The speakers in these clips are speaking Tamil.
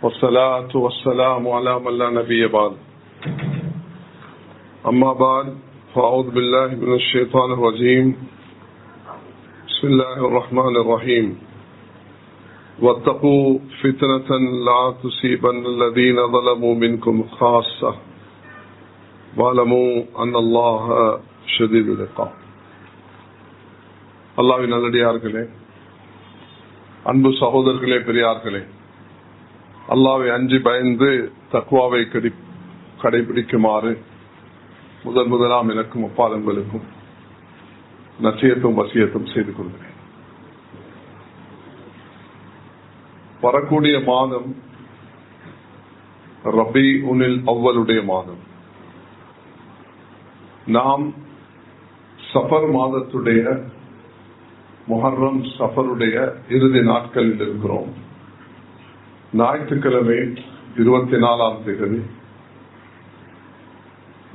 والصلاة والسلام على من لا نبي بعد. أما بعد فأعوذ بالله من الشيطان الرجيم. بسم الله الرحمن الرحيم. واتقوا فتنة لا تصيبن الذين ظلموا منكم خاصة واعلموا أن الله شديد العقاب. அல்லாஹ்வின் நல்லடியார்களே, அன்பு சகோதரர்களே, பெரியார்களே, அல்லாஹ்வை அஞ்சி பயந்து தக்வாவை கடைபிடிக்குமாறு முதலாம் எனக்கும் ஒப்பாதங்களுக்கும் நசியத்தும் வசியத்தும் செய்து கொள்கிறேன். வரக்கூடிய மாதம் ரபீஉல் அவ்வலுடைய மாதம். நாம் சஃபர் மாதத்துடைய முஹர்ரம் சஃபருடைய இறுதி நாட்களில் இருக்கிறோம். ஞாயிற்றுக்கிழமை 24ஆம் தேதி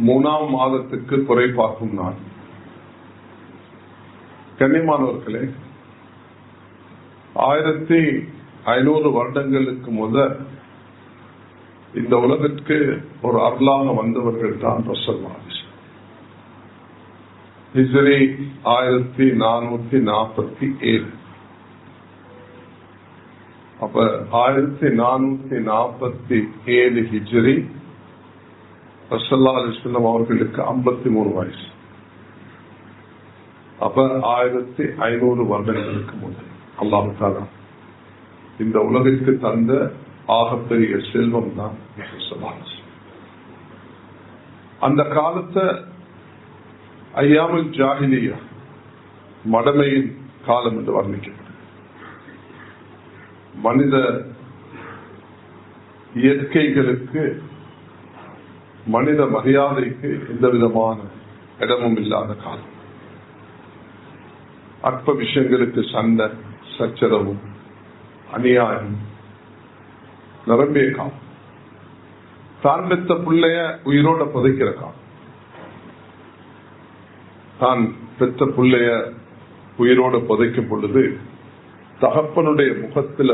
3ஆம் மாதத்துக்கு குறை பார்க்கும் நாள். கண்ணியமானவர்களே, 1500 வருடங்களுக்கு முதல் இந்த உலகத்திற்கு ஒரு அருளாக வந்தவர்கள் தான் ரசூலுல்லாஹ். ஹிஜ்ரி 1447. அப்ப 1447 ஹிஜ்ரி, ரசூலுல்லாஹி அலைஹி வஸல்லம் அவர்களுக்கு 53 வயசு. அப்ப 1500 வருடங்களுக்கு முதல் அல்லாஹ் தஆலா இந்த உலகிற்கு தந்த ஆகப்பெரிய செல்வம் தான் ரசூலுல்லாஹ். அந்த காலத்தை ஐயாமுல் ஜாஹிலியா, மடமையின் காலம் என்று வர்ணிக்கிறது. மனித இயற்கைகளுக்கு, மனித மரியாதைக்கு எந்த விதமான இடமும் இல்லாத காலம். அற்ப விஷயங்களுக்கு சண்டை சச்சரவும் அநியாயம் நிரம்பிய காலம். தான் பெத்த பிள்ளைய உயிரோட புதைக்கிற காலம். தான் பெத்த பிள்ளைய உயிரோட புதைக்கும் பொழுது, தகப்பனுடைய முகத்துல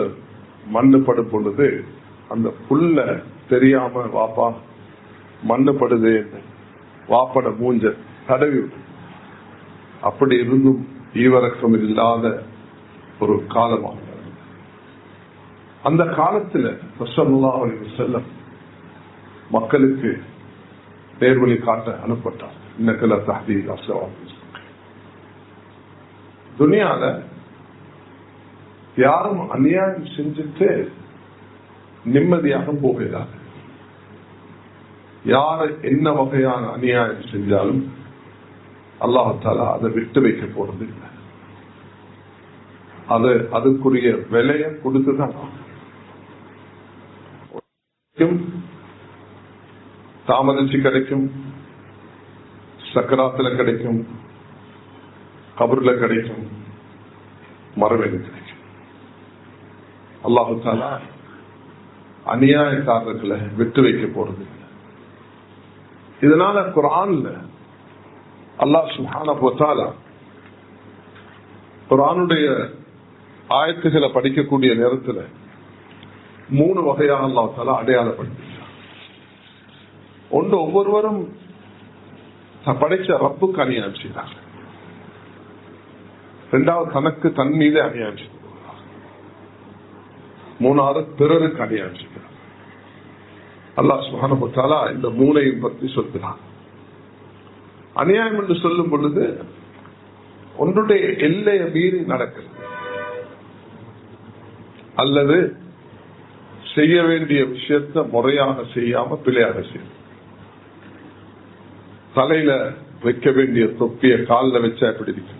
மண்ணுப்படும் பொழுது, அந்த புள்ள தெரியாம வாப்பா மண்ணுப்படுது வாப்பட மூஞ்ச தடவி. அப்படி இருந்தும் ஈவரக்கம் இல்லாத ஒரு காலமாக அந்த காலத்துல ரசூலுல்லாஹி அலைஹி வஸல்லம் மக்களுக்கு நேர்வழி காட்ட அனுப்பப்பட்டார். இன்னக்கல தஹ்தீல் அஸ்ஸலாம். துனியால யாரும் அநியாயம் செஞ்சுட்டு நிம்மதியாக போகிறார். யார் என்ன வகையான அநியாயம் செஞ்சாலும் அல்லாஹ் தஆலா அதை விட்டு வைக்க போறது இல்லை. அதுக்குரிய விலையை கொடுத்துதான் தாமதிச்சு கிடைக்கும், சக்கராத்துல கிடைக்கும், கபர்ல கிடைக்கும், மறுமையில கிடைக்கும். அல்லாஹ் தஆலா அநியாயக்காரர்களை விட்டு வைக்க போறது இல்லை. இதனால குர்ஆன்ல அல்லாஹ் சுப்ஹானஹு வ தஆலா குர்ஆனுடைய ஆயத்துகளை படிக்கக்கூடிய நேரத்தில் 3 வகையாக அல்லாஹ் தஆலா அடையாளப்படுத்தினார். ஒன்று, ஒவ்வொருவரும் படைச்ச ரப்புக்கு அநியாயம் செய்தார். இரண்டாவது, தனக்கு தன் மீது அநியாயம் செய்தார். மூணாவது, பிறருக்கு அநியாயம் செய்தார். அல்லாஹ் சுப்ஹானஹு வ தஆலா இந்த 3ஐயும் பற்றி சொல்கிறார். அநியாயம் என்று சொல்லும் பொழுது ஒன்றுடைய எல்லையை மீறி நடக்கிறது, அல்லது செய்ய வேண்டிய விஷயத்தை முறையாக செய்யாம பிழையாக செய்யும். தலையில வைக்க வேண்டிய தொப்பிய காலில் வச்சா எப்படி இருக்கு,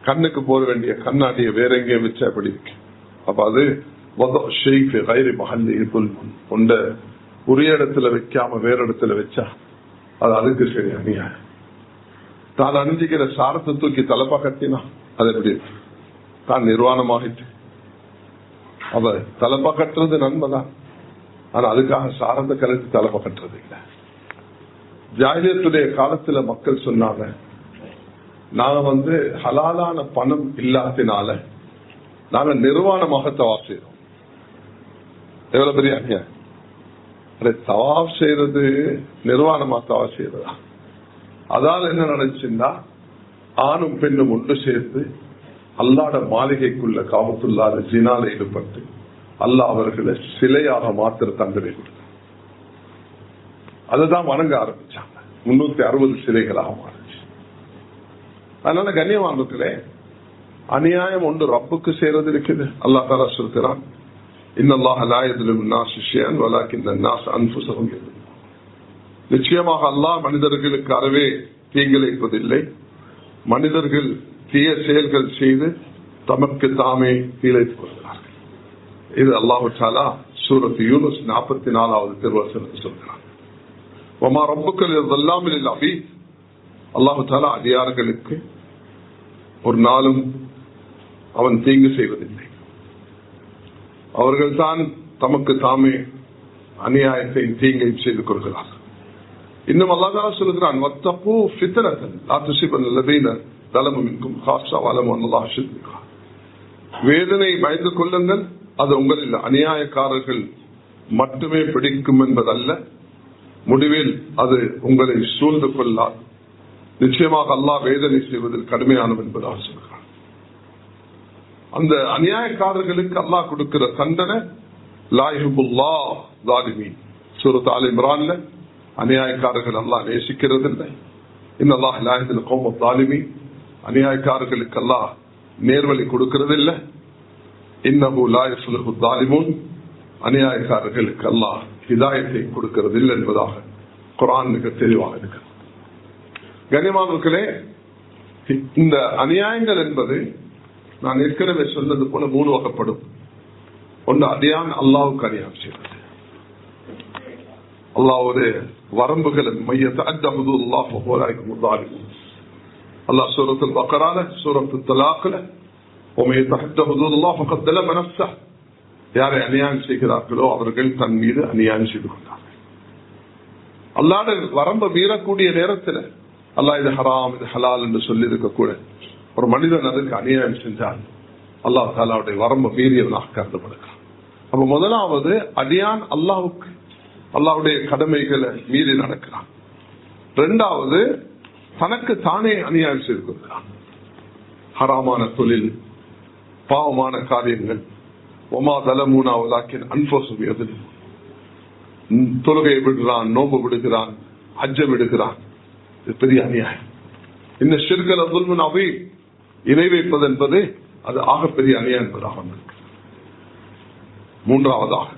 கண்ணுக்கு போட வேண்டிய கண்ணாடிய வேற எங்கேயும் வச்சா எப்படி இருக்கு. அப்ப அது கொண்ட உரிய இடத்துல வைக்காம வேற இடத்துல வச்சா அது அதுக்கு சரி அநியாயம். தான் அணிஞ்சிக்கிற சாரத்தை தூக்கி தலைப்பா கட்டினா அது எப்படி இருக்கு, தான் நிர்வாணமாகிட்டு. அவ தலைப்பா கட்டுறது நன்மைதான், ஆனா அதுக்காக சாரத்தை கலந்து தலைப்பா கட்டுறது இல்லை. ஜாஹிலியத்துடைய காலத்துல மக்கள் சொன்னாங்க, நாங்க ஹலாலான பணம் இல்லாதனால நாங்க நிர்வாணமாக தவாப் செய்யறோம். எவ்வளவு பெரிய அநியாயம்! தவாப் செய்யறது நிர்வாணமா தவாப் செய்யறதா? அதால் என்ன நடந்துச்சுன்னா, ஆணும் பெண்ணும் ஒன்று சேர்ந்து அல்லாட மாளிகைக்குள்ள காபத்துள்ளாத ஜினால ஈடுபட்டு அல்லாஹ் அவர்களை சிலையாக மாத்திர தண்டனை கொடுத்தார். அதுதான் வணங்க ஆரம்பிச்சாங்க. 360 சிலைகளாக மாறிச்சு. அதனால கண்ணியமானவர்களே, அநியாயம் ஒன்று ரப்புக்கு செய்யறது இருக்குது. அல்லாஹ் தஆலா சொல்கிறான், இன்னல்லாஹ லா யظلم الناس شيئا ولكن الناس انفسهم يظلمون. நிச்சயமாக அல்லாஹ் மனிதர்களுக்கு அறவே தீங்கிழைப்பதில்லை. மனிதர்கள் தீய செயல்கள் செய்து தமக்கு தாமே தீழைத்துக் கொள்கிறார்கள். இது அல்லாஹ் தஆலா சூரத் யூனுஸ் 44வது திருவசனத்தில் சொல்கிறார். வமா ரப்புக லில்-ظلام للعبيد. அல்லாஹ் தஆலா அடியார்களுக்கு ஒரு நாளும் அவன் தீங்கு செய்வதில்லை. அவர்கள் தான் தமக்கு தாமே அநியாயத்தை தீங்கை செய்து கொள்கிறார்கள். இன்னும் அல்லாஹ் தஆலா சொல்கிறான், வத்தகு ஃபித்னத்தன் லா துஸிபன்னல் லதீன ஸலமு மின்கும் காஸா வஅலமு அன்னல்லாஹ ஷதீதுல் இகாப். வேதனை பயந்து கொள்ளுங்கள், அது உங்களில் அநியாயக்காரர்கள் மட்டுமே பிடிக்கும் என்பதல்ல, முடிவில் அது உங்களை சூழ்ந்து கொள்ளாது. நிச்சயமாக அல்லாஹ் வேதனை செய்வதில் கடுமையானவன் என்பதாக சொல்கிறான். அந்த அநியாயக்காரர்களுக்கு அல்லாஹ் கொடுக்கிற தண்டனை லா யுஹிப்புல்லாஹ் ஸாலிமீன். சூரத் ஆல் இம்ரான்ல அநியாயக்காரர்கள் அல்லாஹ் நேசிக்கிறது இல்லை. இன்னல்லாஹ லா யஹ்தில் கௌம ஸாலிமீன். அநியாயக்காரர்களுக்கு அல்லாஹ் நேர்வழி கொடுக்கிறது இல்லை. இன்னஹு லா யுஃப்லிஹு ஸாலிமூன். அநியாயக்காரர்களுக்கு அல்லாஹ் ஹிதாயத்தை கொடுக்கிறது இல்லை என்பதாக குர்ஆன் மிக தெளிவாக இருக்கிறது. கண்ணியமானவர்களே, இந்த அநியாயங்கள் என்பது நான் ஏற்கனவே சொன்னது போல 3 வகைப்படும். ஒன்று அடியான் அல்லாஹ்வுக்கு அநியாயம் செய்வது. அல்லாஹ்வுடைய வரம்புகளை அல்லாஹ் சூரத்துல் பக்ரால சூரத்துல் தலாக்ல யாரை அநியாயம் செய்கிறார்களோ அவர்கள் தன் மீது அநியாயம் செய்து கொண்டார்கள். அல்லாஹ் வரம்பை மீறக்கூடிய நேரத்தில் அல்லாஹ் இது ஹராம் இது ஹலால் என்று சொல்லி இருக்கக்கூட ஒரு மனிதன் அதுக்கு அநியாயம் செஞ்சால் அல்லாஹ் தஆலாவுடைய வரம்பை மீறியவனாக கருதப்படுகிறான். அப்ப முதலாவது அடியான் அல்லாஹ்வுக்கு அல்லாஹ்வுடைய கடமைகளை மீறி நடக்கிறான். இரண்டாவது தனக்கு தானே அநியாயம் செய்து கொள்கிறான். ஹராமான தொழில், பாவமான காரியங்கள், ஒமா தலமூனா வலாக்கின் அன்ஃபுஸுஹும் யظلمون. தொழுகை விடுகிறான், நோன்பு விடுகிறான், ஹஜ்ஜ விடுகிறான். இது பெரிய அநியாயம். இந்த ஷிர்க் லظுல்முன் அதீம். இணை வைப்பது என்பது அது ஆகப்பெரிய அநியாயம் என்பதாக. மூன்றாவதாக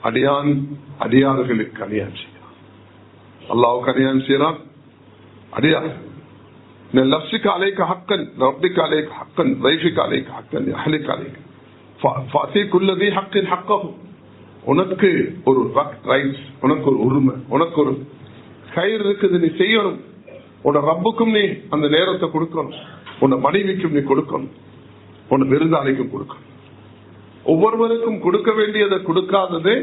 அடியான் அடியார்களுக்கு அநியாயம் செய்கிறான். அல்லாஹ்வுக்கு அநியாயம் செய்கிறான். அடியார் நஃப்ஸிக அலைக ஹக்கன் ரப்பிக அலைக ஹக்கன் தைஃபிக அலைக ஹக்கன் அஹ்லிக அலைக ஃபஅதி குல்லி தி ஹக்கின் ஹக்கஹு. உனக்கு ஒரு ரைட்ஸ், உனக்கு ஒரு உரிமை, உனக்கு ஒரு கயிறு இருக்குது, நீ செய்யணும். உன் ரப்புக்கும் நீ அந்த நேரத்தை கொடுக்கணும், உன் மனைவிக்கும் நீ கொடுக்கணும், உன் விருந்தாளிக்கும் கொடுக்கணும். ஒவ்வொருவருக்கும் கொடுக்க வேண்டியதை கொடுக்காததே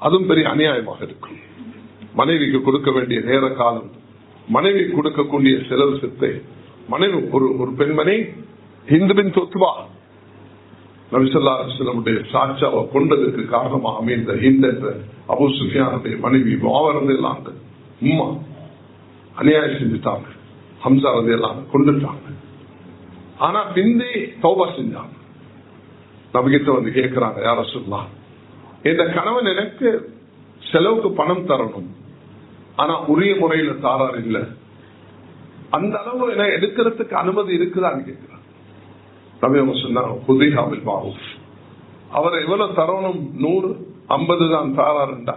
அதுவும் பெரிய அநியாயமாக இருக்கும். மனைவிக்கு கொடுக்க வேண்டிய நேர காலம், மனைவி கொடுக்கக்கூடிய செலவு சித்தை, மனைவி ஒரு பெண்மணி ஹிந்துபின் தொத்துவா நபி ஸல்லல்லாஹு அலைஹி வஸல்லம் சாட்சாவை கொண்டதற்கு காரணமாக அமைந்த ஹிந்த் என்ற அபூ சுஃபியானுடைய மனைவி முஆவியா உம்மா அநியாயம் செஞ்சுட்டாங்க. ஹம்சா ரலியல்லாஹு கொண்டுட்டாங்க. ஆனா பிந்தி தௌபா செஞ்சாங்க. நபிகிட்ட வந்து கேட்கிறாங்க, யா ரசூலுல்லாஹ், இந்த கணவன் எனக்கு செலவுக்கு பணம் தரணும், ஆனா உரிய முறையில தாரார் இல்ல, அந்த அளவு என எடுக்கிறதுக்கு அனுமதி இருக்குதான்னு கேட்கிறாங்க. நபி அவங்க சொன்னாங்க, ஹுதிஹா பில் மஅரூஃப். அவர் எவ்வளவு தரணும்? 100, 50 தான் தாராருண்டா,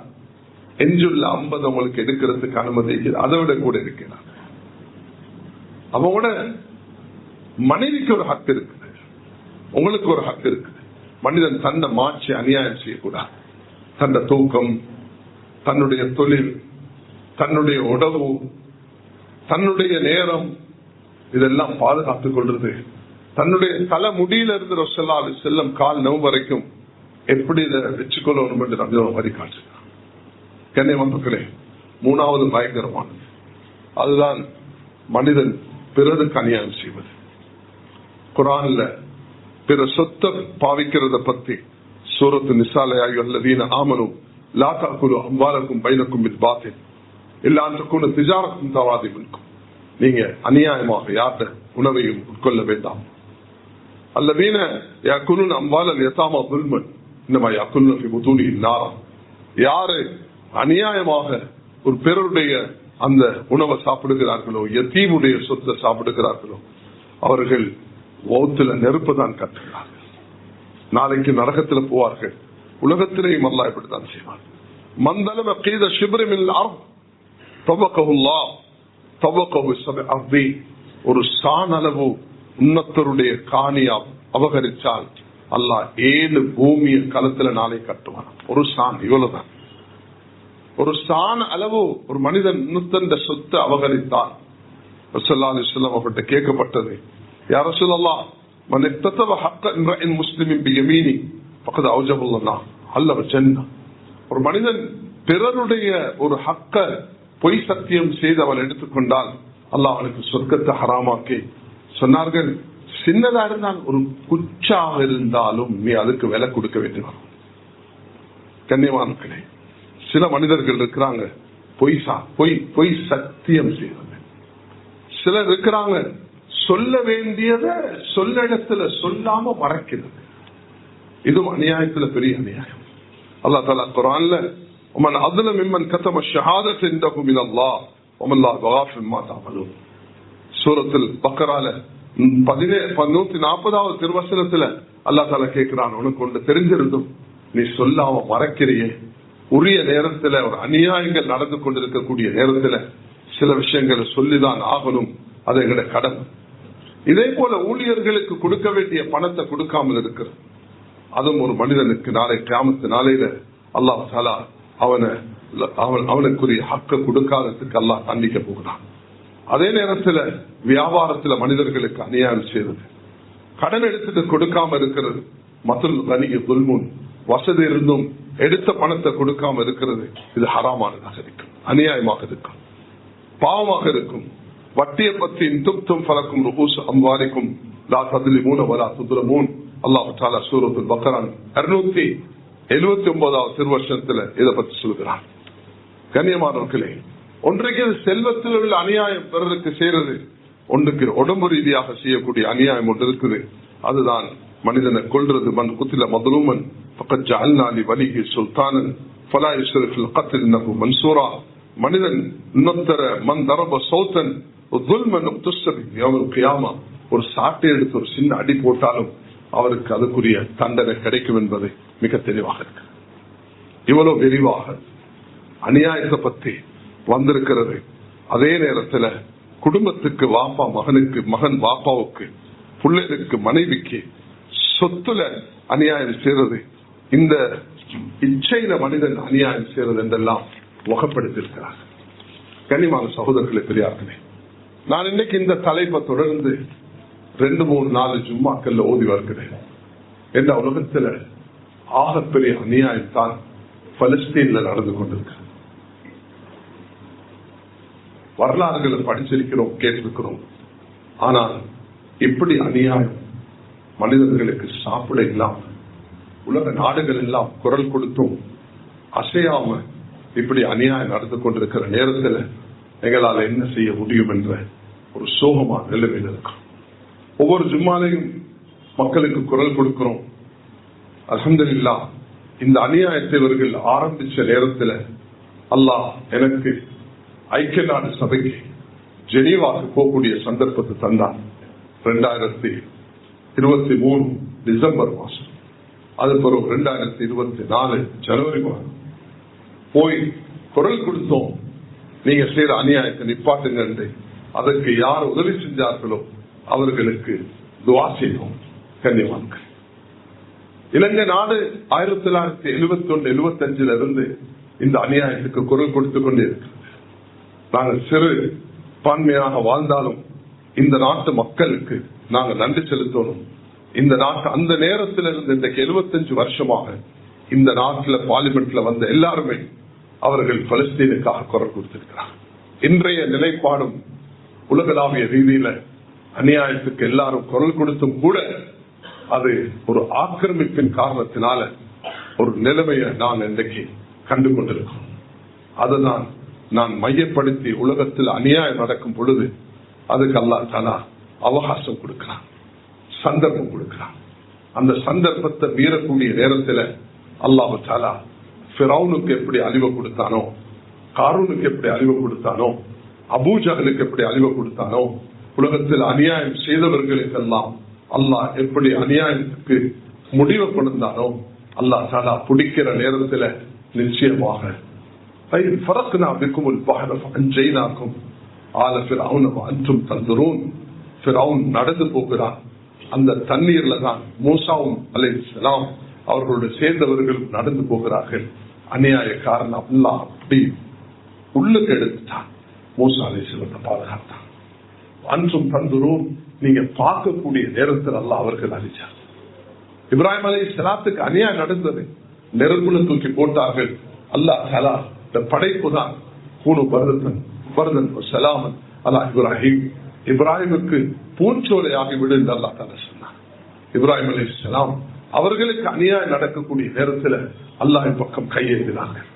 எஞ்சுள்ள 50 உங்களுக்கு எடுக்கிறதுக்கு அனுமதி இருக்குது, அதை விட கூட இருக்கிறார். அவங்களோட மனைவிக்கு ஒரு ஹக்கு இருக்குது, உங்களுக்கு ஒரு ஹக்கு இருக்குது. மனிதன் தன்னை மாற்றி அநியாயம் செய்யக்கூடாது. தன்னுடைய தூக்கம், தன்னுடைய தொழில், தன்னுடைய உணவு, தன்னுடைய நேரம், இதெல்லாம் பாதுகாத்துக் கொள்றது. தன்னுடைய தலை முடியில இருந்து ரசூலுல்லாஹி அலைஹி வஸல்லம் கால் நவ் வரைக்கும் எப்படி இதை வச்சுக்கொள்ளணும் என்று நபி வழி காட்டுகிறார். கண்ணியமானவர்களே, மூணாவது பயங்கரமானது, அதுதான் மனிதன் பிறருக்கு அநியாயம் செய்வது. குர்ஆன்ல பிற சொத்தை பாவிக்கிறத பத்தி சூரத்து நிசால யா அய்யுஹல்லதீன ஆமனு லா தஅகுலு அம்வாலக்கும் பைனக்கும் பில் பாத்தில் இல்லா அன் தகுன திஜாரத்துன் தராதி மின்கும். நீங்க அநியாயமாக யார்ட உணவையும் உட்கொள்ள வேண்டாம். அல்லதீன யஅகுலுன அம்வாலல் யதாமா ظلمًا இன்னமா யஅகுலுன ஃபீ புதூனிஹிம் நாரா. யாரு அநியாயமாக ஒரு பிறருடைய அந்த உணவை சாப்பிடுகிறார்களோ, யதீமுடைய சொத்தை சாப்பிடுகிறார்களோ, அவர்கள் வௌத்துல நெருப்பு தான் கட்டுகிறார்கள். நாளைக்கு நரகத்தில் போவார்கள். உலகத்திலேயும் அல்லாஹ் இப்படித்தான் செய்வார். மந்தலம கீத ஷிப்ரிமில் அர்த் தவக்கஹுல்லாஹ் தவக்கஹு சபஅர்தி. ஒரு சான் அளவு உன்னத்தருடைய காணியா அபகரிச்சால் அல்லாஹ் 7 பூமியை களத்துல நாளை கட்டுவான். ஒரு சான், இவ்வளவுதான். ஒரு சான் அளவு ஒரு மனிதன் இன்னொருத்தன் சொத்தை அபகரித்தான். ரசூலுல்லாஹி அலைஹி வஸல்லம் அவர்கிட்ட கேட்கப்பட்டது, யா ரசூலல்லாஹ் மன் இக்தஸப ஹக்க இம்ரஇன் முஸ்லிமின் பியமீனி ஃபகத் அவ்ஜபல்லாஹ் அல்லஹு ஜன்னah. ஒரு மனிதன் பிறருடைய ஒரு ஹக்க பொய் சத்தியம் செய்து அவன் எடுத்துக்கொண்டால் அல்லாஹ் அவனுக்கு சொர்க்கத்தை ஹராமாக்கி சொன்னார்கள். சின்னதா இருந்தால் ஒரு குச்சாக இருந்தாலும் நீ அதுக்கு விலை கொடுக்க வேண்டும். கண்ணியவான்களே, சில மனிதர்கள் இருக்கிறாங்க பொய் சத்தியம் செய்வாங்க. சிலர் இருக்கிறாங்க சொல்ல வேண்டியத சொல்ல இடத்துல சொல்லாம மறைக்கிறது. இதுவும் அநியாயத்துல பெரிய அநியாயம். அல்லாஹ் தஆலா குர்ஆன்ல ومن أظلم ممن كتم الشهادة عنده من الله وما الله بغافل ما تعملون. சூரத்துல் பக்ரால 140வது திருவசனத்துல அல்லாஹ் தஆலா கேக்குறான், உனக்கு ஒன்று தெரிஞ்சிருந்தும் நீ சொல்லாம மறைக்கிறியே. உரிய நேரத்துல ஒரு அநியாயங்கள் நடந்து கொண்டிருக்கக்கூடிய நேரத்துல சில விஷயங்களை சொல்லிதான் ஆகணும். அது எங்கட கடமை. இதே போல ஊழியர்களுக்கு கொடுக்க வேண்டிய பணத்தை கொடுக்காமல் இருக்கிறது. அதுவும் ஒரு மனிதனுக்கு நாளை கியாமத்து நாளையில அல்லாஹ் தஆலா அவனுக்குரிய ஹக்க கொடுக்காததுக்கு அல்லாஹ் தண்டிக்க போகிறான். அதே நேரத்துல வியாபாரத்துல மனிதர்களுக்கு அநியாயம் செய்வது, கடன் எடுத்துட்டு கொடுக்காம இருக்கிறது, மத்துல் கனிய துல்முன், வசதி இருந்தும் எடுத்த பணத்தை கொடுக்காம இருக்கிறது, இது ஹராமானதாக இருக்கும், அநியாயமாக இருக்கும், பாவமாக இருக்கும். வட்டியை பத்தி துப்தும் பலக்கும் ருகூஸ் அம்வாலிக்கும் லா தத்லிமூன வலா துத்லமூன். அல்லாஹ் தஆலா சூரத்துல் பக்ரா 279வது திருவசனத்துல இதை பத்தி சொல்கிறார். கண்ணியமானவர்களே, ஒன்றைக்கு செல்வத்தில் உள்ள அநியாயம் பிறருக்கு செய்யறது, ஒன்றுக்கு உடம்பு ரீதியாக செய்யக்கூடிய அநியாயம் ஒன்று இருக்குது. அதுதான் மனிதனை கொல்றது. மன் குத்தில மதுலூமன் ஃபகத் ஜஅல்னா லிவலிஹி சுல்தானன் ஃபலா யுஸ்ரிஃப் ஃபில் கத்ல் இன்னஹு மன்சூரா. மனிதன் இன்னொருத்தர மன் தரப சௌத்தன் ظلمًا اقتصب يوم القيامة. ஒரு சாட்டை எடுத்து ஒரு சின்ன அடி போட்டாலும் அவருக்கு அதுக்குரிய தண்டனை கிடைக்கும் என்பது மிக தெளிவாக இருக்கு. இவ்வளவு விரிவாக அநியாயத்தை பத்தி வந்திருக்கிறது. அதே நேரத்துல குடும்பத்துக்கு வாப்பா மகனுக்கு, மகன் வாப்பாவுக்கு, பிள்ளைகளுக்கு, மனைவிக்கு சொத்துல அநியாயம் செய்யறது, இந்த இச்சையில மனிதன் அநியாயம் செய்யறது என்றெல்லாம் வகைப்படுத்தியிருக்கிறார். கண்ணியமான சகோதரர்களே, பெரியார்களே, நான் இன்னைக்கு இந்த தலைப்பை தொடர்ந்து 2-3-4 ஜும்மாக்கள்ல ஓதி வருகிறேன். என்ற உலகத்துல ஆகப்பெரிய அநியாயம் தான் பலஸ்தீன்ல நடந்து கொண்டிருக்கு. வரலாறுகளை படிச்சிருக்கிறோம், கேட்டிருக்கிறோம். ஆனால் இப்படி அநியாயம் மனிதர்களுக்கு சாப்பிட இல்லாம உலக நாடுகள் எல்லாம் குரல் கொடுத்தும் அசையாம இப்படி அநியாயம் நடந்து கொண்டிருக்கிற நேரத்தில் எங்களால் என்ன செய்ய முடியும் என்ற ஒரு சோகமான நிலைமையில் இருக்கும். ஒவ்வொரு ஜும்மாலையும் மக்களுக்கு குரல் கொடுக்கிறோம். அல்ஹம்துலில்லாஹ், இந்த அநியாயத்தை இவர்கள் ஆரம்பிச்ச நேரத்தில் அல்லாஹ் எனக்கு ஐக்கிய நாடு சபைக்கு ஜெனீவாக்கு போகக்கூடிய சந்தர்ப்பத்தை தந்தான். 2023 டிசம்பர் மாசம், அது பிறகு 2024 ஜனவரி மாதம் போய் குரல் கொடுத்தோம். நீங்க செய்யற அநியாயத்தை நிப்பாட்டுங்க என்று. அதற்கு யார் உதவி செஞ்சார்களோ அவர்களுக்கு துஆ செய்தோம். கண்ணியவான்கள், இலங்கை நாடு 1971-75 இருந்து இந்த அநியாயத்துக்கு குரல் கொடுத்துக் கொண்டே இருக்கிறது. நாங்கள் சிறு பான்மையாக வாழ்ந்தாலும் இந்த நாட்டு மக்களுக்கு நாங்கள் நன்றி செலுத்தணும். இந்த நாட்டு அந்த நேரத்தில் இருந்து இன்றைக்கு 75 வருஷமாக இந்த நாட்டில் பார்லிமெண்ட்ல வந்த எல்லாருமே அவர்கள் பலஸ்தீனுக்காக குரல் கொடுத்திருக்கிறார். இன்றைய நிலைப்பாடும் உலகளாவிய ரீதியில அநியாயத்துக்கு எல்லாரும் குரல் கொடுத்தும் கூட அது ஒரு ஆக்கிரமிப்பின் காரணத்தினால ஒரு நிலைமையை நான் இன்றைக்கு கண்டு கொண்டிருக்கோம். அதுதான் நான் மையப்படுத்தி உலகத்தில் அநியாயம் நடக்கும் பொழுது அதுக்கு அல்லாஹ் தஆலா அவகாசம் கொடுக்கிறான், சந்தர்ப்பம் கொடுக்கிறான். அந்த சந்தர்ப்பத்தை மீறக்கூடிய நேரத்தில் அல்லாஹ் தஆலா ஃபிரௌனுக்கு எப்படி அழிவு கொடுத்தானோ, காரூனுக்கு எப்படி அழிவு கொடுத்தானோ, அபூஜஹலுக்கு எப்படி அழிவு கொடுத்தானோ, உலகத்தில் அநியாயம் செய்தவர்களுக்கெல்லாம் அல்லாஹ் எப்படி அநியாயத்துக்கு முடிவு கொடுத்தானோ அல்லாஹ் தஆலா பிடிக்கிற நேரத்தில் நிச்சயமாக நடந்து போகிறான். அந்த தண்ணீர்ல தான் மூசாவும் அலைஹிஸ்ஸலாம் அவர்களுடைய சேர்ந்தவர்கள் நடந்து போகிறார்கள். அநியாயக்காரன் அல்லாஹ் அப்படி உள்ளுக்கு எடுத்துட்டான். மூசா அலைஹிஸ்ஸலாத்தை பாதுகாத்தான். அன்றும் தந்துரும் நீங்க பார்க்கக்கூடிய நேரத்தில் அல்லாஹ் அவர்கள் அழிச்சார். இப்ராஹிம் அலைஹிஸ்ஸலாத்துக்கு அநியாயம் நடந்தது, நெருப்புல தூக்கி போட்டார்கள். அல்லாஹ் தஆலா படைப்பு தான் கூனு பர்தன் சலாமன் அலா இப்ராஹிம், இப்ராஹிமுக்கு பூஞ்சோலையாகி விடு என்று அல்லாஹ் தஆலா சொன்னார். இப்ராஹிம் அலைஹிஸ்ஸலாம் அவர்களுக்கு அநியாயம் நடக்கக்கூடிய நேரத்தில் அல்லாஹ்வின் பக்கம் கையேந்தினார்கள்.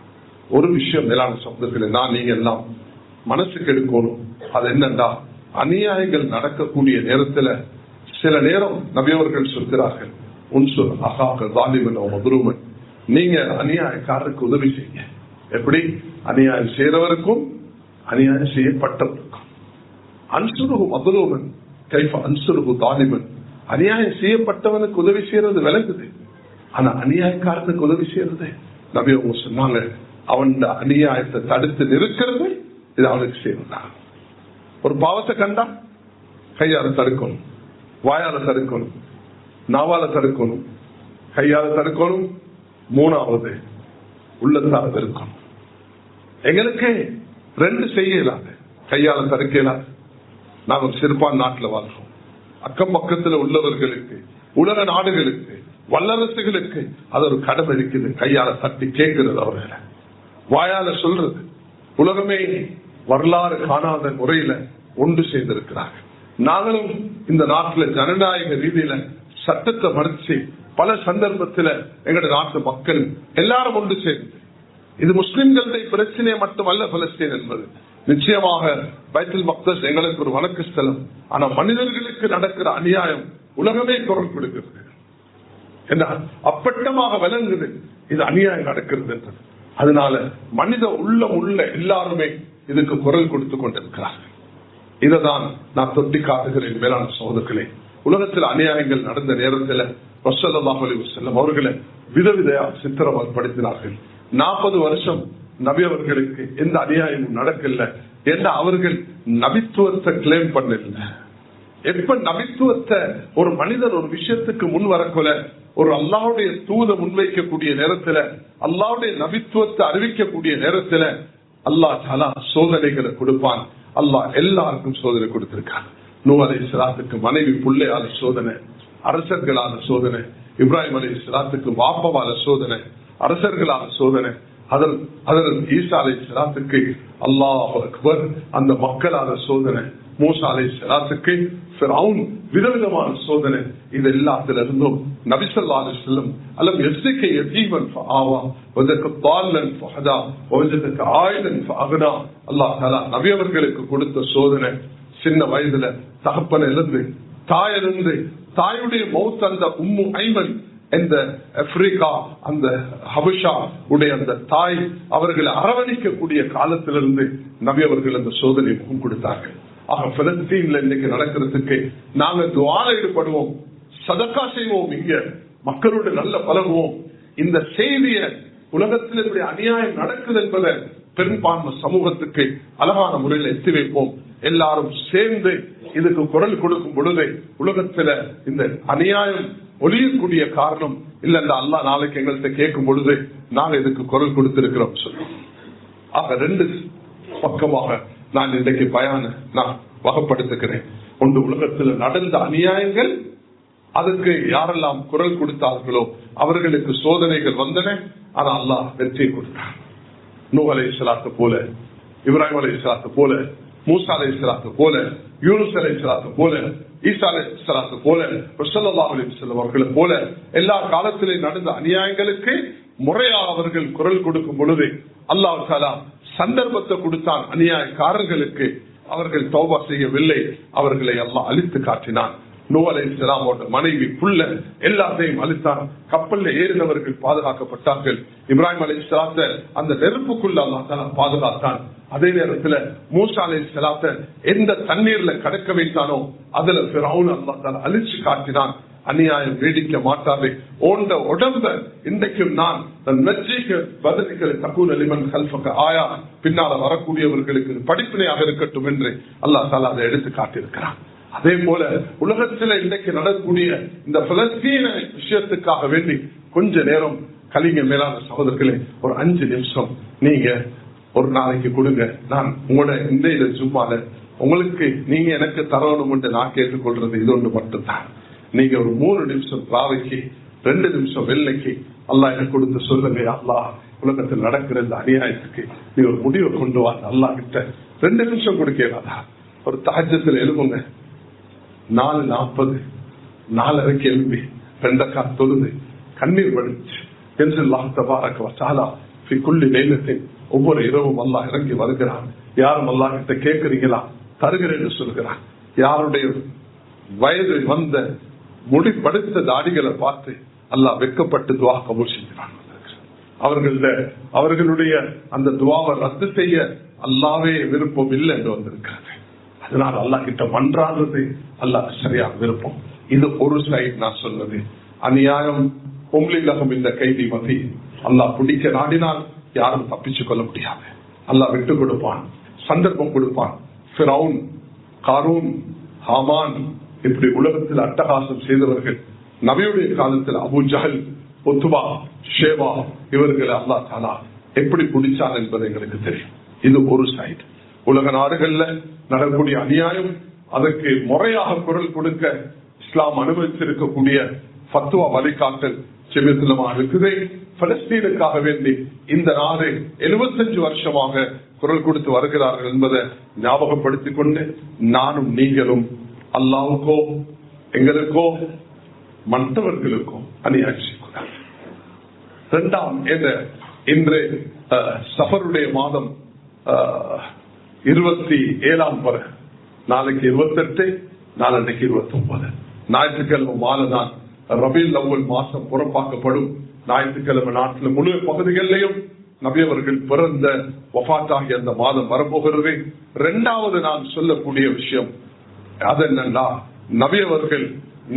ஒரு விஷயம் மேலான சகோதரர்களே, நான் நீங்க எல்லாம் மனசுக்கு எடுக்கணும். அது என்னண்டா, அநியாயங்கள் நடக்கக்கூடிய நேரத்தில் சில நேரம் நபியவர்கள் சொல்கிறார்கள், உன்சுர் அகாக தாலிமன் மதுருமன், நீங்க அநியாயக்காரருக்கு உதவி செய்யுங்க. எப்படி? அநியாயம் செய்யறவருக்கும் அநியாயம் செய்யப்பட்டவருக்கும். அன்சுருகு மதுருமன் கைஃப அன்சுருகு தாலிமன், அநியாயம் செய்யப்பட்டவனுக்கு உதவி செய்யறது விளங்குது, ஆனா அநியாயக்காரனுக்கு உதவி செய்யறது நபி அவங்க சொன்னாங்க, அவன் அநியாயத்தை தடுத்து நிறுக்கிறது இது அவனுக்கு செய்யறதா. ஒரு பாவத்தை கண்டா கையால தடுக்கணும், வாயால தடுக்கணும், நாவால தடுக்கணும், கையால தடுக்கணும், மூணாவது உள்ளத்தால தடுக்கணும். எங்களுக்கு ரெண்டு செய்யலாது, கையால தடுக்கலாது. நாங்கள் ஒரு சிறப்பான நாட்டில் வாழ்றோம். அக்கம் பக்கத்தில் உள்ளவர்களுக்கு, உலக நாடுகளுக்கு, வல்லரசுகளுக்கு அது ஒரு கடமை இருக்குது. கையால தட்டி கேட்கிறது, அவர்களை வாயால சொல்றது. உலகமே வரலாறு காணாத முறையில ஒன்று சேர்ந்திருக்கிறார்கள். நாங்களும் இந்த நாட்டில் ஜனநாயக ரீதியில சட்டத்தை மறுத்து பல சந்தர்ப்பத்தில் எங்களுடைய நாட்டு மக்கள் எல்லாரும் ஒன்று சேர்ந்து, இது முஸ்லிம்களுடைய பிரச்சனை மட்டுமல்ல பலஸ்தீன் என்பது. நிச்சயமாக பைத்துல் மக்தஸ் எங்களுக்கு ஒரு வணக்க ஸ்தலம், ஆனா மனிதர்களுக்கு நடக்கிற அநியாயம் உலகமே குரல் கொடுக்கிறது. அப்பட்டமாக விளங்குது இது அநியாயம் நடக்கிறது என்றது. அதனால மனித உள்ளம் உள்ள எல்லாருமே இதுக்கு குரல் கொடுத்து கொண்டிருக்கிறார்கள். இதைதான் நான் தொட்டி காட்டுகிறேன். மேலான சகோதரர்களே, உலகத்தில் அநியாயங்கள் நடந்த நேரத்தில் ரசூலுல்லாஹி அலைஹி வஸல்லம் அவர்களை விதவிதையா சித்திரப்படுத்தினார்கள். 40 வருஷம் நபி அவர்களுக்கு எந்த அநியாயமும் நடக்கல என்ன அவர்கள் நபித்துவத்தை கிளைம் பண்ணல. எப்ப நபித்துவத்தை ஒரு மனிதர் ஒரு விஷயத்துக்கு முன் வரக்கொல, ஒரு அல்லாஹ்வுடைய தூத முன்வைக்கக்கூடிய நேரத்துல, அல்லாஹ்வுடைய நபித்துவத்தை அறிவிக்கக்கூடிய நேரத்துல அல்லாஹ் தஆலா சோதனைகளை கொடுப்பான். அல்லாஹ் எல்லாருக்கும் சோதனை கொடுத்திருக்கான். நூஹ் அலைஹிஸ்ஸலாத்துக்கு மனைவி பிள்ளையால சோதனை, அரசர்களான சோதனை. இப்ராஹிம் அலைஹிஸ்ஸலாத்துக்கு வாப்பவால சோதனை, அரசர்களான சோதனை. ஈசா அலைஹிஸ்ஸலாத்துக்கு அல்லாஹு அக்பர் அந்த மக்களான சோதனை. மூசா அலைஹிஸ்ஸலாத்துக்கு ஃபிரௌன் விதவிதமான சோதனை. இது எல்லாத்திலிருந்தும் நபி ஸல்லல்லாஹு அலைஹி வஸல்லம் அலம் யஸ்ஸக யதீமன் ஃபஆவா வஜக ضالன் ஃபஹதா வஜக ஆயிலன் ஃபஅக்னா, அல்லாஹ் தஆலா நபி அவர்களுக்கு கொடுத்த சோதனை. சின்ன வயதுல தகப்பனை இழந்து, தாயிலிருந்து, தாயுடைய மௌத், அந்த உம்மு ஐமன் இந்த ஆப்பிரிக்கா அந்த ஹபஷா உடைய அந்த தாய் அவர்களை அரவணைக்கக்கூடிய காலத்திலிருந்து நபி அவர்கள் அந்த சோதனை முகம் கொடுத்தார்கள். ஆக பலஸ்தீன்ல இன்னைக்கு நடக்கிறதுக்கு நாங்க துஆல ஈடுபடுவோம், சதக்கா செய்வோம், இங்க மக்களோட நல்ல பழகுவோம். இந்த செய்திய உலகத்தில் இப்படி அநியாயம் நடக்குது என்பதை பெரும்பான்மை சமூகத்துக்கு அழகான முறையில் எத்தி வைப்போம். எல்லாரும் சேர்ந்து இதுக்கு குரல் கொடுக்கும் பொழுது உலகத்துல இந்த அநியாயம் ஒழியக்கூடிய காரணம் இல்லைன்னா அல்லாஹ் நாளைக்கு எங்கள்கிட்ட கேட்கும் பொழுது நாங்க இதுக்கு குரல் கொடுத்திருக்கிறோம் சொல்றோம். ஆக ரெண்டு பக்கமாக நான் இன்றைக்கு பயான நான் வகைப்படுத்துகிறேன். ஒன்று, உலகத்தில் நடந்த அநியாயங்கள், அதுக்கு யாரெல்லாம் குரல் கொடுத்தார்களோ அவர்களுக்கு சோதனைகள் வந்தன, ஆனா அல்லாஹ் வெற்றி கொடுத்தார். நூஹ் அலைஹிஸ்ஸலாத்து போல, இப்ராஹிம் அலைஹிஸ்ஸலாத்து போல, மூசா அலைஹிஸ்ஸலாத்து போல யூனுஸ் அலைஹிஸ்ஸலாத்து போல, ஈசா அலைஹிஸ்ஸலாத்து போல, ஸல்லல்லாஹு அலைஹி வஸல்லம் அவர்களை போல எல்லா காலத்திலே நடந்த அநியாயங்களுக்கு முறையாக அவர்கள் குரல் கொடுக்கும் பொழுது அல்லாஹ் தஆலா சந்தர்ப்பத்தை கொடுத்தான். அநியாயக்காரர்களுக்கு அவர்கள் தௌபா செய்யவில்லை, அவர்களை அல்லாஹ் அழித்து காட்டினான். நூஹ் அலைஹிஸ்ஸலாம் மனைவி புள்ள எல்லாத்தையும் அழித்தான். கப்பல்ல ஏறினவர்கள் பாதுகாக்கப்பட்டார்கள். இப்ராஹிம் அலைஹிஸ்ஸலாத்தை அந்த நெருப்புக்குள்ள அல்லாஹ் தஆலா பாதுகாத்தான். அதே நேரத்தில் மூசா அலைஹிஸ்ஸலாத்தை எந்த தண்ணீர்ல கடக்க வைத்தானோ அதுல ஃபிரௌன் அல்லாஹ் தஆலா அழிச்சு காட்டினான். அநியாயம் வேடிக்க மாட்டாது. ஓண்ட உடம்ப இன்றைக்கும் நான் பதில்களை தக்கூன் அலிமன் கல்ஃபக ஆயா பின்னால வரக்கூடியவர்களுக்கு படிப்பினையாக இருக்கட்டும் என்று அல்லாஹ் தஆலா அதை எடுத்து காட்டியிருக்கிறான். அதே போல உலகத்தில் இன்றைக்கு நடக்கக்கூடிய இந்த பலஸ்தீன விஷயத்துக்காக வேண்டி கொஞ்ச நேரம் கலிங்க மேலான சகோதரர்களே ஒரு 5 நிமிஷம் நீங்க ஒரு நாளைக்கு கொடுங்க. நான் உங்களோட இந்த சும்மால உங்களுக்கு நீங்க எனக்கு தரணும் என்று நான் கேட்டுக்கொள்றது இது ஒன்று மட்டும்தான். நீங்க ஒரு 3 நிமிஷம் ராவைக்கு 2 நிமிஷம் வெள்ளைக்கு அல்லாஹ் எனக்கு கொடுத்து சொல்லுங்க, அல்லாஹ் உலகத்தில் நடக்கிற இந்த அநியாயத்துக்கு நீ ஒரு முடிவை கொண்டு வா. அல்லாஹ் கிட்ட 2 நிமிஷம் கொடுக்கலாதா? ஒரு தஹஜ்ஜுல எழுப்புங்க, 4:40 4:30 எழுப்பி 2 ரக்காத் தொழுது கண்ணீர் வடிச்சு என்று அல்லாஹ் தபாரக வ தஆலா ஃபி குல்லி லைலத்தின் ஒவ்வொரு இரவும் அல்லாஹ் இறங்கி வருகிறான். யாரும் அல்லாஹ் கிட்ட கேட்கறீங்களா தருகிறேன்னு சொல்கிறான். யாருடைய வயது வந்த முடிப்படுத்த தாடிகளை பார்த்து அல்லாஹ் வெட்கப்பட்டு துவா கபூல் செஞ்சான். அவர்களுடைய அந்த துவாவை ரத்து செய்ய அல்லாவே விருப்பம் இல்லை என்று வந்திருக்கிறது. அதனால அல்லாஹ் கிட்ட மன்றாடுறது அல்லாஹ் சரியாக விருப்பம். இது ஒரு சைடு நான் சொன்னது. அநியாயம் உங்களிலகம் இந்த கைதி மதி அல்லாஹ் பிடிக்க நாடினால் யாரும் தப்பிச்சு கொள்ள முடியாது. அல்லாஹ் விட்டு கொடுப்பான், சந்தர்ப்பம் கொடுப்பான். ஃபிரௌன், காரூன், ஹாமான் இப்படி உலகத்தில் அட்டகாசம் செய்தவர்கள், நபியுடைய காலத்தில் அபூ ஜஹல், உத்பா, ஷேபா இவர்களை அல்லாஹ் தஆலா எப்படி பிடிச்சான் என்பது எங்களுக்கு தெரியும். இது ஒரு சைடு. உலக நாடுகள்ல நடக்கக்கூடிய அநியாயம் அதற்கு முறையாக குரல் கொடுக்க இஸ்லாம் அனுமதித்திருக்கக்கூடிய ஃபத்வா வழிகாட்டல் செவியத்துலமாக இருக்குது. பலஸ்தீனுக்காக வேண்டி இந்த நாடு 75 வருஷமாக குரல் கொடுத்து வருகிறார்கள் என்பதை ஞாபகப்படுத்திக் கொண்டு நானும் நீங்களும் அல்லாஹ்வுக்கோ எங்களுக்கோ மற்றவர்களுக்கோ அநியாயம் செய்யக்கூடாது. 2ஆம் இன்று சஃபருடைய மாதம் 27ஆம் வர, நாளைக்கு 28, நாளைக்கு 29 ஞாயிற்றுக்கிழமை மாலை தான் ரபீல் அவ்வல் மாசம் புறப்பாக்கப்படும். ஞாயிற்றுக்கிழமை நாட்டில் முழு பகுதிகளிலையும் நபியவர்கள் பிறந்த வஃபாத்தாகிய அந்த மாதம் வரப்போகிறது. 2வது நான் சொல்லக்கூடிய விஷயம் அது என்னன்னா, நபியவர்கள்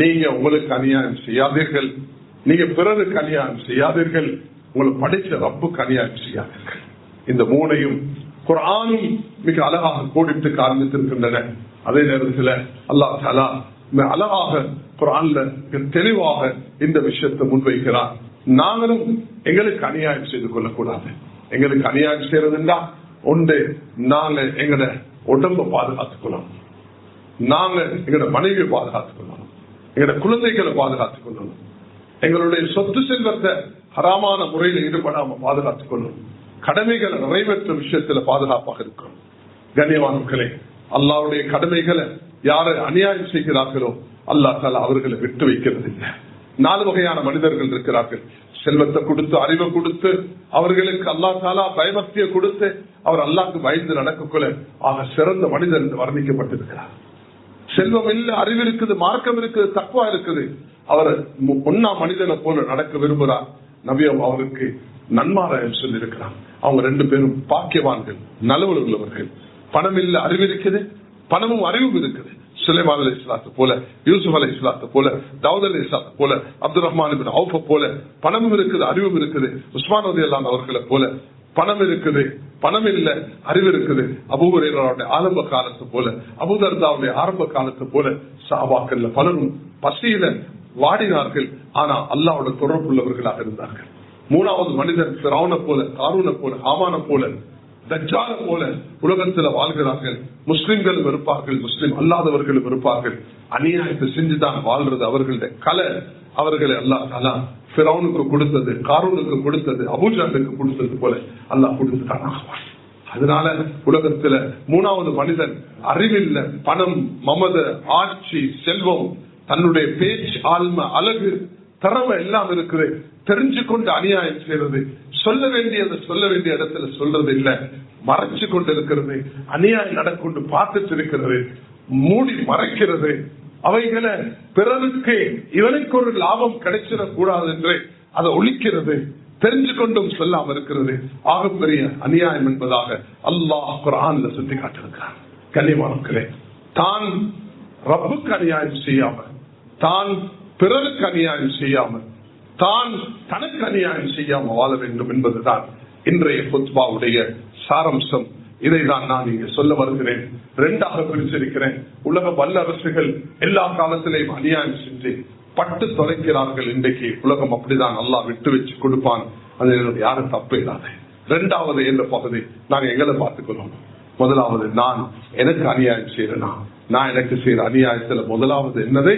நீங்க உங்களுக்கு அநியாயம் செய்யாதீர்கள், நீங்க பிறருக்கு அநியாயம் செய்யாதீர்கள், உங்களை படிச்ச ரப்புக்கு அநியாயம் செய்யாதீர்கள். இந்த 3ஐயும் குர்ஆனும் மிக அழகாக கோடிட்டு காண்பித்திருக்கின்றன. அதே நேரத்தில் அல்லாஹ் தஆலா அழகாக குர்ஆன்ல தெளிவாக இந்த விஷயத்தை முன்வைக்கிறார். நாங்களும் எங்களுக்கு அநியாயம் செய்து கொள்ளக்கூடாது. எங்களுக்கு அநியாயம் செய்யறதுன்னா ஒன்று, நாங்க எங்கட உடம்ப பாதுகாத்துக் கொள்ளணும், நாங்க எங்கட மனைவியை பாதுகாத்துக் கொள்ளணும், எங்கட குழந்தைகளை பாதுகாத்துக் கொள்ளணும், எங்களுடைய சொத்து செல்வத்தை ஹராமான முறையில் ஈடுபடாம பாதுகாத்துக் கொள்ளணும், கடமைகளை நிறைவேற்றும் விஷயத்துல பாதுகாப்பாக இருக்கணும். கண்ணியவான்களே, அல்லாஹ்வுடைய கடமைகளை யாரை அநியாயம் செய்கிறார்களோ அல்லாஹ் தஆலா அவர்களை விட்டு வைக்கிறது இல்லை. 4 வகையான மனிதர்கள் இருக்கிறார்கள். செல்வத்தை கொடுத்து, அறிவை கொடுத்து, அவர்களுக்கு அல்லாஹ் தஆலா பயபக்தியை கொடுத்து அவர் அல்லாஹ்க்கு பயந்து நடக்கக்குள்ள ஆக சிறந்த மனிதர் என்று வர்ணிக்கப்பட்டிருக்கிறார். செல்வம் இல்ல, அறிவு இருக்குது, மார்க்கம் இருக்குது, தக்வா இருக்குது, அவர் ஒன்னா மனிதனை போல நடக்க விரும்புகிறார். நபி அவருக்கு நன்மாராயம் சொல்லி இருக்கிறார். அவங்க 2 பேரும் பாக்கியவான்கள், நலவுல உள்ளவர்கள். பணம் இல்ல, அறிவு இருக்குது, பணமும் அறிவும் இருக்குது. சுலைமான் அலைஹிஸ்ஸலாத்து போல, யூசுப் அலைஹிஸ்ஸலாத்து போல, தாவூத் அலைஹிஸ்ஸலாத்து போல, அப்துல் ரஹ்மான் இப்னு அவுஃப் போல பணமும் இருக்குது, அறிவும் இருக்குது. உஸ்மான் ரலியல்லாஹு அவர்களை போல பணம் இருக்குது, பணம் இல்ல, அறிவு இருக்குது. அபூ ஹுரைராவுடைய ஆரம்ப காலத்து போல, அபூ தர்தாவுடைய ஆரம்ப காலத்து போல சஹாபாக்கள்ல பலரும் பசியில வாடினார்கள். ஆனா அல்லாஹ்வோட தொடர்புள்ளவர்களாக இருந்தார்கள். 3வது மனிதன் ஃபிரௌனை போல, காரூனை போல, ஹாமான போல, தஜ்ஜால போல உலகத்துல வாழ்கிறார்கள். முஸ்லிம்களும் இருப்பார்கள், முஸ்லிம் அல்லாதவர்களும் இருப்பார்கள். அநியாயத்தை செஞ்சுதான் வாழ்றது அவர்களுடைய கலை. அவர்களை அல்லாஹ் தஆலா ஃபிரௌனுக்கு கொடுத்தது, காரூனுக்கு கொடுத்தது, அபூ ஜஹலுக்கு கொடுத்தது போல அல்லாஹ் கொடுத்துட்டான். அதனால உலகத்துல மூணாவது மனிதன் அறிவில்ல, பணம், மமத, ஆட்சி, செல்வம், தன்னுடைய பேச்சு, ஆழ்ம, அழகு, திறமை எல்லாம் இருக்குது, தெரிஞ்சு கொண்டு அநியாயம் செய்யறது, சொல்ல வேண்டிய இடத்துல சொல்றது இல்ல, மறைச்சு கொண்டு இருக்கிறது, அநியாயம் நடக்கொண்டு பார்த்துட்டு இருக்கிறது, மூடி மறைக்கிறது, அவைகளை பிறருக்கு இவனுக்கு ஒரு லாபம் கிடைச்சிடக் கூடாது என்று அதை ஒழிக்கிறது, தெரிஞ்சு கொண்டும் சொல்லாம இருக்கிறது ஆகப்பெரிய அநியாயம் என்பதாக அல்லாஹ் குர்ஆன்ல சுட்டி காட்டியிருக்கிறான். கண்ணியமானவர்களே, தான் ரப்புக்கு அநியாயம் செய்யாம, தான் பிறருக்கு அநியாயம் செய்யாமல், தான் தனக்கு அநியாயம் செய்யாம வாழ வேண்டும் என்பதுதான் இன்றைய குத்பாவுடைய சாரம்சம். இதைதான் நான் இங்க சொல்ல வருகிறேன். இரண்டாக பிரிச்சிருக்கிறேன். உலக வல்லரசுகள் எல்லா காலத்திலையும் அநியாயம் செஞ்சு பட்டு தொலைக்கிறார்கள். இன்றைக்கு உலகம் அப்படிதான், அல்லாஹ் விட்டு வச்சு கொடுப்பான், அது யாரும் தப்பு இல்லாத. இரண்டாவது என்ற பகுதி நாங்க எங்களை பார்த்துக்கிறோம். முதலாவது, நான் எனக்கு அநியாயம் செய்யறேனா, நான் எனக்கு செய்யற அநியாயத்துல முதலாவது என்னது,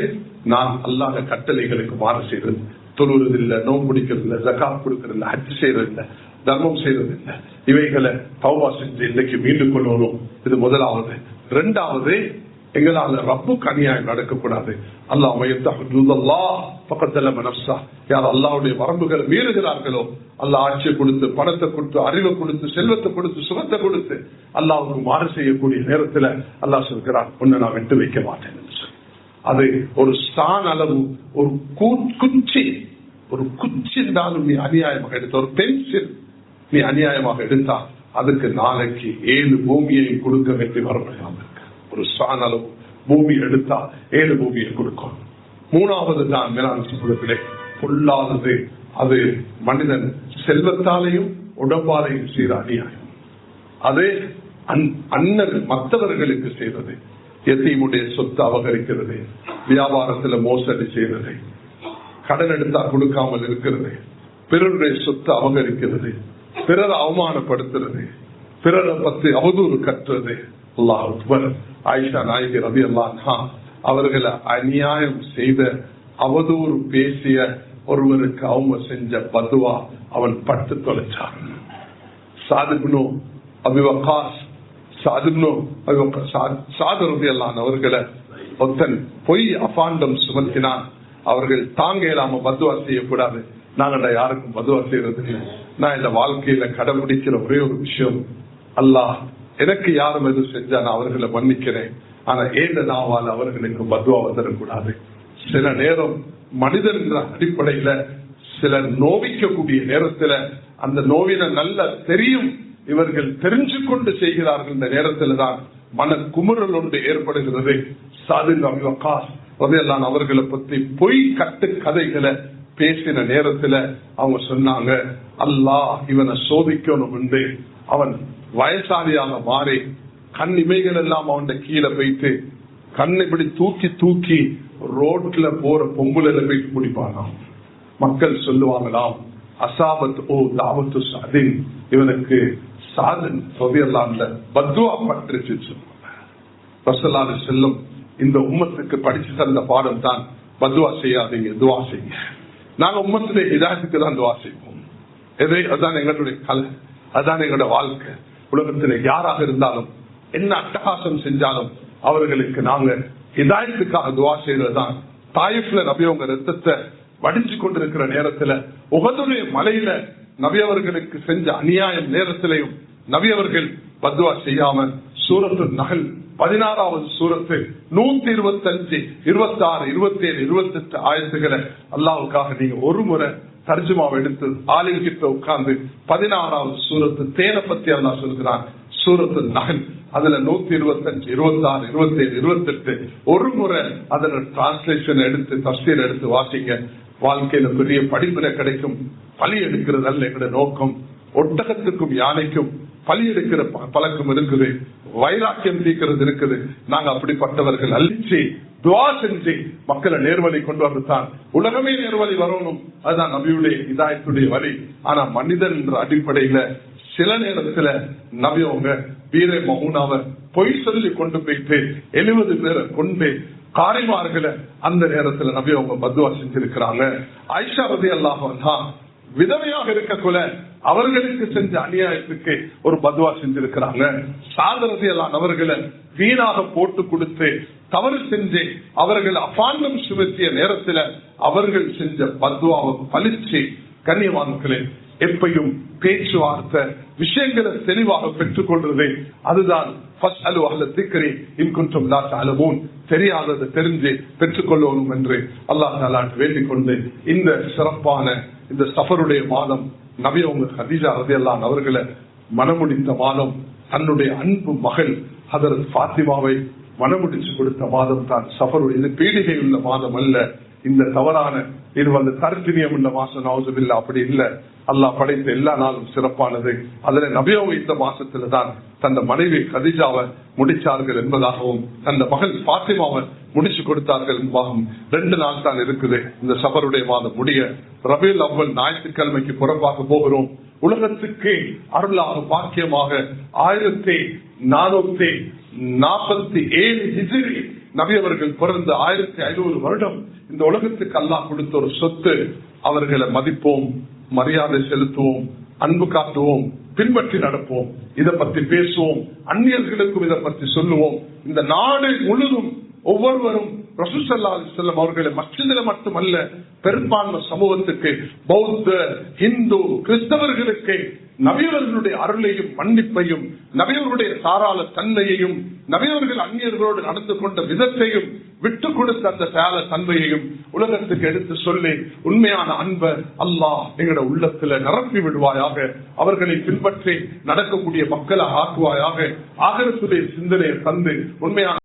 நான் அல்லாஹ் கட்டளைகளுக்கு மாறு செய்யறது, தொழுவது இல்ல, நோன்பு பிடிக்கிறது இல்ல, ஜகாத் கொடுக்கறது இல்ல, ஹஜ் செய்யறது இல்ல, தர்மம் செய்யறது இல்ல, இவைகளை தௌபா செஞ்சு இன்னைக்கு மீண்டும் கொள்ளணும். இது முதலாவது. இரண்டாவது, எங்களால ரப்புக்கு அநியாயம் நடக்கக்கூடாது. யார் அல்லாஹ்வுடைய வரம்புகளை மீறுகிறார்களோ, அல்லாஹ் ஆட்சியை கொடுத்து, பணத்தை கொடுத்து, அறிவை கொடுத்து, செல்வத்தை கொடுத்து, சுகத்தை கொடுத்து அல்லாஹ்வுக்கு மாறு செய்யக்கூடிய நேரத்தில் அல்லாஹ் சொல்கிறான், உன்னை நான் விட்டு வைக்க மாட்டேன். அது ஒரு ஸ்தான் அளவு, ஒரு குச்சி இருந்தாலும் நீ அநியாயமாக எடுத்த, ஒரு பென்சில் நீ அநியாயமாக எடுத்தா அதுக்கு நாளைக்கு 7 பூமியையும் கொடுக்க வேண்டி வரப்படாம இருக்கு. ஒரு ஸ்தான் அளவு பூமி எடுத்தா 7 பூமியை கொடுக்கும். மூணாவது தான் மேலான சமூகத்திலே பொல்லாதது, அது மனிதன் செல்வத்தாலையும் உடம்பாலையும் செய்த அநியாயம். அது அண்ணன் மற்றவர்களுக்கு செய்வது, எத்தீமுடைய சொத்து அபகரிக்கிறது, வியாபாரத்துல மோசடி செய்வது, கடன் எடுத்தா கொடுக்காமல் இருக்கிறது, பிறருடைய சொத்து அபகரிக்கிறது, பிறரை அவமானப்படுத்துறது, பிறரை பற்றி அவதூறு கட்டுறது. அல்லாஹ் அக்பர். ஆயிஷா நாயகி ரலியல்லாஹு அன்ஹா அவர்களை அநியாயம் செய்த, அவதூறு பேசிய ஒருவருக்கு அவங்க செஞ்ச பதுவா அவன் பட்டு தொலைச்சான். சாதுப்னு அபி வக்காஸ், அவர்களை ஒத்தன் பொய் அபாண்டம் சுமத்தினான். அவர்கள் தாங்க இல்லாம பதுவா செய்யக்கூடாது, நாங்க யாருக்கும் பதுவா செய்யறது இல்லை, நான் இந்த வாழ்க்கையில கடைபிடிக்கிற ஒரே ஒரு விஷயம், அல்லாஹ் எனக்கு யாரும் எது செஞ்சா நான் அவர்களை மன்னிக்கிறேன், ஆனா ஏந்த நாவால் அவர்களுக்கு பதுவா வந்துடக்கூடாது. சில நேரம் மனிதன் அடிப்படையில சிலர் நோவிக்கக்கூடிய நேரத்துல அந்த நோவின நல்ல தெரியும், இவர்கள் தெரிஞ்சு கொண்டு செய்கிறார்கள். இந்த நேரத்துல தான் மன குமுறல் ஒன்று ஏற்படுகிறது. அவர்களை பத்தி பொய் கட்டு கதைகளை பேசின நேரத்துல அவங்க சொன்னாங்க, அல்லாஹ் இவனை சோதிக்கணும் என்று அவன் வயசாலியாக மாறி கண் இமைகள் எல்லாம் அவன் கீழே போயிட்டு கண்ணை இப்படி தூக்கி தூக்கி ரோட்ல போற பொம்புல போயிட்டு குடிப்பானாம். மக்கள் சொல்லுவாங்களாம், அசாபத் ஓ தாவத்து சாதின், இவனுக்கு சாதன் பத்வா பற்றுச்சு. செல்லும் இந்த உம்மத்துக்கு படிச்சு தந்த பாடம் தான், பத்வா செய்யாதீங்க, துவா செய்யுங்க. நாங்க உம்மத்துடைய ஹிதாயத்துக்கு தான் துவா செய்வோம். அதுதான் எங்களுடைய கலை, அதுதான் எங்களுடைய வாழ்க்கை. உலகத்தில் யாராக இருந்தாலும் என்ன அட்டகாசம் செஞ்சாலும் அவர்களுக்கு நாங்க ஹிதாயத்துக்காக துவா செய்யறதுதான். தாயிஃப்ல நபி அவங்க ரத்தத்தை வடிஞ்சு கொண்டிருக்கிற நேரத்துல, உஹதுடைய மலையில நபி அவர்களுக்கு செஞ்ச அநியாயம் நேரத்திலையும் நபி அவர்கள் பத்வா செய்யாம சூரத்து நஹல் 16வது சூரத்து 125, 26, 27, 28 ஆயத்துக்களை அல்லாஹ்வுக்காக நீங்க ஒரு முறை தர்ஜுமாவை எடுத்து ஆலிம் கிட்ட உட்கார்ந்து 16வது சூரத்து தேனை பத்தி அல்லாஹ் சொல்கிறான். சூரத்து நஹல் அதுல 125, 26, 27, 28 ஒரு முறை அதன டிரான்ஸ்லேஷன் எடுத்து தஃசீர் எடுத்து வாசிங்க. வாழ்க்கையில பெரிய படிப்பினை கிடைக்கும். பலி எடுக்கிறது அல்ல எங்களுடைய நோக்கம். ஒட்டகத்துக்கும் யானைக்கும் பலி எடுக்கிற பழக்கம் இருக்குது, வைராக்கியம் தீக்கிறது இருக்குது. நாங்க அப்படிப்பட்டவர்கள் அழிச்சு துவா செஞ்சு மக்களை நேர்வழி கொண்டு வந்துதான் உலகமே நேர்வழி வரணும். அதுதான் நபியுடைய இதாயத்துடைய வழி. ஆனா மனிதன் என்ற அடிப்படையில சில நேரத்துல நபி அவங்க வீர மௌனாவை பொய் சொல்லி கொண்டு போயிட்டு 70 பேரை கொண்டு காரிமார்களை அந்த நேரத்துல நபி அவங்க பத்வா செஞ்சிருக்கிறாங்க. ஆயிஷா ரலியல்லாஹு அன்ஹா விதவையாக இருக்கக்குள்ள அவர்களுக்கு செஞ்ச அநியாயத்துக்கு ஒரு பத்வா செஞ்சிருக்கிறாங்க. சாதரதியெல்லாம் அவர்களை வீணாக போட்டு கொடுத்து தவறு செஞ்சு அவர்கள் அபாண்டம் சுமத்திய நேரத்தில் அவர்கள் செஞ்ச பத்வாவை பலிச்சு கண்ணியவான்களே எப்பையும் பேச்சுவார்த்தை விஷயங்களை தெளிவாக பெற்றுக் கொள்றது. அதுதான் தெரியாததை தெரிஞ்சு பெற்றுக் கொள்ளணும் என்று அல்லாஹ் தஆலா வேண்டிக் கொண்டு இந்த சிறப்பான இந்த சஃபருடைய மாதம் நபி அவங்க ஹதீஜா ரலியல்லாஹு அன்ஹா அவர்களை மணமுடித்த மாதம், தன்னுடைய அன்பு மகள் ஹதரத் ஃபாத்திமாவை மணமுடிச்சு கொடுத்த மாதம் தான் சஃபருடைய. இது பீடிகை உள்ள மாதம் அல்ல, இந்த தவறான இது வந்து தர்த்தினியம் உள்ள மாசம் நவுசுபில்லா அப்படி இல்ல. அல்லாஹ் படைத்த எல்லா நாளும் சிறப்பானது. அதுல நபியோவை இந்த மாசத்துல தான் தந்த மனைவி கதீஜாவை முடிச்சார்கள் என்பதாகவும் தந்த மகள் ஃபாத்திமாவை முடிச்சு கொடுத்தார்கள் என்பதாகவும் 2 நாள் தான் இருக்குது இந்த சஃபருடைய மாதம் முடிய. ரபீல் அவ்வல் ஞாயிற்றுக்கிழமைக்கு புறப்பாக போகிறோம். உலகத்துக்கு அருளாக பாக்கியமாக 1447 ஹிஜ்ரி நபி அவர்கள் பிறந்த 1500 வருடம் இந்த உலகத்துக்கு அல்லாஹ் கொடுத்த ஒரு சொத்து. அவர்களை மதிப்போம், மரியாதை செலுத்துவோம், அன்பு காட்டுவோம், பின்பற்றி நடப்போம். இதை பத்தி பேசுவோம், அந்நியர்களுக்கும் இதை பற்றி சொல்லுவோம். இந்த நாடு முழுதும் ஒவ்வொருவரும் ரசூல் ஸல்லல்லாஹு அலைஹி வஸல்லம் அவர்களை மஸ்ஜிதில மட்டுமல்ல பெரும்பான்மை சமூகத்துக்கு, பௌத்த, இந்து, கிறிஸ்தவர்களுக்கு நபியவர்களுடைய அருளையும் மன்னிப்பையும், நபியவர்களுடைய தாராள தன்மையையும், நபியவர்கள் அந்நியர்களோடு நடந்து கொண்ட விதத்தையும், விட்டு கொடுத்த அந்த தாராள தன்மையையும் உலகத்துக்கு எடுத்து சொல்லி உண்மையான அன்பை அல்லாஹ் எங்களோட உள்ளத்துல நிரப்பி விடுவாயாக. அவர்களை பின்பற்றி நடக்கக்கூடிய மக்களை ஆக்குவாயாக. ஆகிரத்துடைய சிந்தனையை தந்து உண்மையான